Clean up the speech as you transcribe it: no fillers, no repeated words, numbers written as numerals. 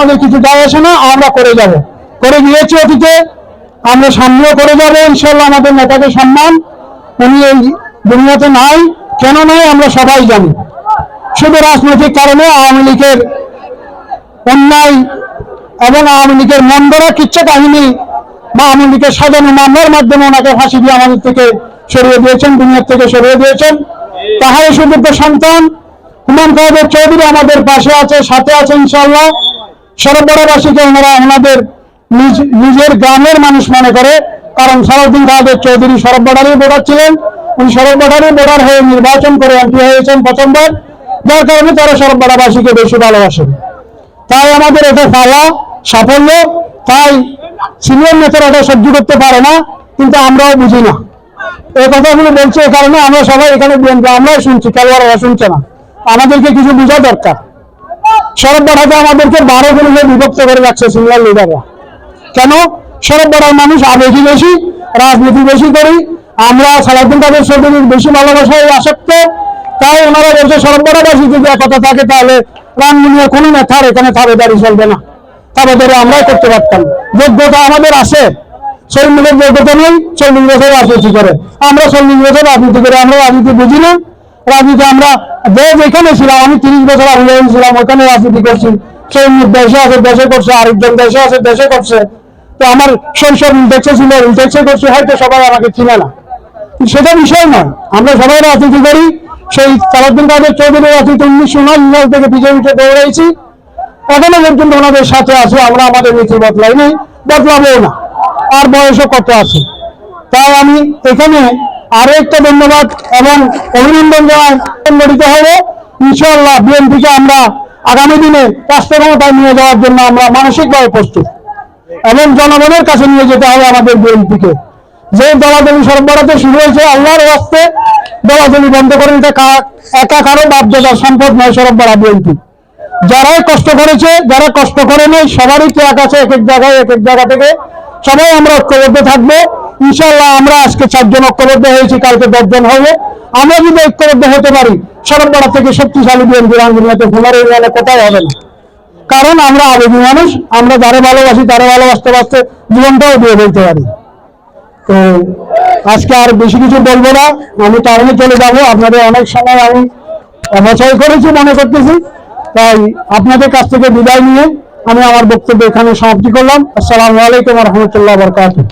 আমাদের কিছু যায় আসে না, আমরা করে যাব, করে গিয়েছি অতীতে, আমরা সামনেও করে যাবো ইনশাল্লাহ। আমাদের নেতাকে সম্মান, উনি এই দুনিয়াতে নাই, কেন নাই আমরা সবাই জানি। শুধু রাজনৈতিক কারণে আওয়ামী লীগের অন্যায় এবং আওয়ামী লীগের মন গড়া কিচ্ছা কাহিনী বা আওয়ামী লীগের সাজানো মামলার মাধ্যমে ওনাকে ফাঁসি দিয়ে আমাদের থেকে সরিয়ে দিয়েছেন, দুনিয়ার থেকে সরিয়ে দিয়েছেন। তাহার সুযোগ্য সন্তান হুমায়ুন কবির চৌধুরী আমাদের পাশে আছে, সাথে আছে ইনশাআল্লাহ। সরবরাবাসীকে ওনারা ওনাদের নিজের গ্রামের মানুষ মনে করে, কারণ সালাউদ্দিন কবির চৌধুরী সরবরারই ভোটার ছিলেন, উনি সরবরারই ভোটার হয়ে নির্বাচন করে এমপি হয়েছেন প্রথমবার, যার কারণে তারা সরবরাবাসীকে বেশি ভালোবাসেন। তাই আমাদের এটা পাওয়া সাফল্য, তাই সিনিয়র নেতারা এটা সহ্য করতে পারে না, কিন্তু আমরাও বুঝি না। এই কথাগুলো বলছে এই কারণে আমরা সবাই এখানে আমরাই শুনছি, খেলোয়াড়রা শুনছে না। আমাদেরকে কিছু বোঝা দরকার। শরৎ বাড়াতে আমাদেরকে 12 গুণে বিভক্ত করে রাখছে সিনিয়র লিডাররা। কেন? শরৎ বাড়ার মানুষ আবেগী বেশি, রাজনীতি বেশি করি, আমরা সালাউদ্দিন কবির চৌধুরীর বেশি ভালোবাসায় আসক্ত। তাই ওনারা বলছে শরৎ বাড়াবাসী যদি একতা থাকে তাহলে রামগুনিয়া কোনো নেতার এখানে তাবেদারি চলবে না, তাবেদারি আমরাই করতে পারতাম। যোগ্যতা আমাদের আছে, 40 যোগ্যতা নেই, 40 বছর রাজনীতি করে। আমরা 40 বছর রাজনীতি করে, আমরা রাজনীতি বুঝি না। রাজনীতি আমরা যেখানে ছিলাম, আমি 30 বছর আন্দোলন ছিলাম, ওখানে রাজনীতি করছি। সৈনিক দেশে আছে, দেশে করছে, আরেকজন দেশে আছে, দেশে করছে। তো আমার শৈশব ইন্টেক্সে ছিল, ইন্টেক্সে করছে, হয়তো সবাই আমাকে চিনে না, সেটা বিষয় নয়। আমরা সবাই রাজনীতি করি। সেই সালাউদ্দিন কবির চৌধুরী রাজনীতি 1979 সাল থেকে পিছিয়ে পিছিয়ে দৌড়াইছি, এখনো পর্যন্ত ওনাদের সাথে আছে। আমরা আমাদের নীতি বদলাই নেই, বদলাবো না, আর বয়সও কত আছে। তাই আমি এখানে আরো একটা ধন্যবাদ এবং অভিনন্দন জানাই। সংগঠিত হবে ইনশাআল্লাহ। বিএনপিকে আমরা আগামী দিনে রাষ্ট্র ক্ষমতায় নিয়ে যাওয়ার জন্য আমরা মানসিকভাবে প্রস্তুত, এবং জনগণের কাছে নিয়ে যেতে হবে আমাদের বিএনপিকে। যে দলাদলি সরবরাহতে শুরু হয়েছে, আল্লাহর রাস্তে দলাদলি বন্ধ করেন। এটা একা কারো বাধ্যতার সম্পদ নয়। সরবরাহ বিএনপি যারাই কষ্ট করেছে, যারা কষ্ট করে নেই, সবারই ত্যাগ আছে এক এক জায়গায়, এক এক জায়গা থেকে। সবাই আমরা ঐক্যবদ্ধ থাকবো ইনশাআল্লাহ। আমরা আজকে 4 জন ঐক্যবদ্ধ হয়েছি, কালকে 10 জন হবে। আমরা যদি ঐক্যবদ্ধ হতে পারি, সরবরাহ থেকে শক্তিশালী বিএনপি রাঙ্গুনিয়াতে ফুলার এরিয়ালে কোথায় হবে না। কারণ আমরা আবেগী মানুষ, আমরা যারা ভালোবাসি তারা ভালোবাসতে বাঁচতে জীবনটাও দিয়ে বলতে পারি। তো আজকে আর বেশি কিছু বলবো না, আমি টাউনে চলে যাবো। আপনাদের অনেক সময় আমি অপচয় করেছি মনে করতেছি, তাই আপনাদের কাছ থেকে বিদায় নিয়ে আমি আমার বক্তব্য এখানে সমাপ্তি করলাম। আসসালামু আলাইকুম ওয়া রাহমাতুল্লাহি ওয়া বারাকাতুহু।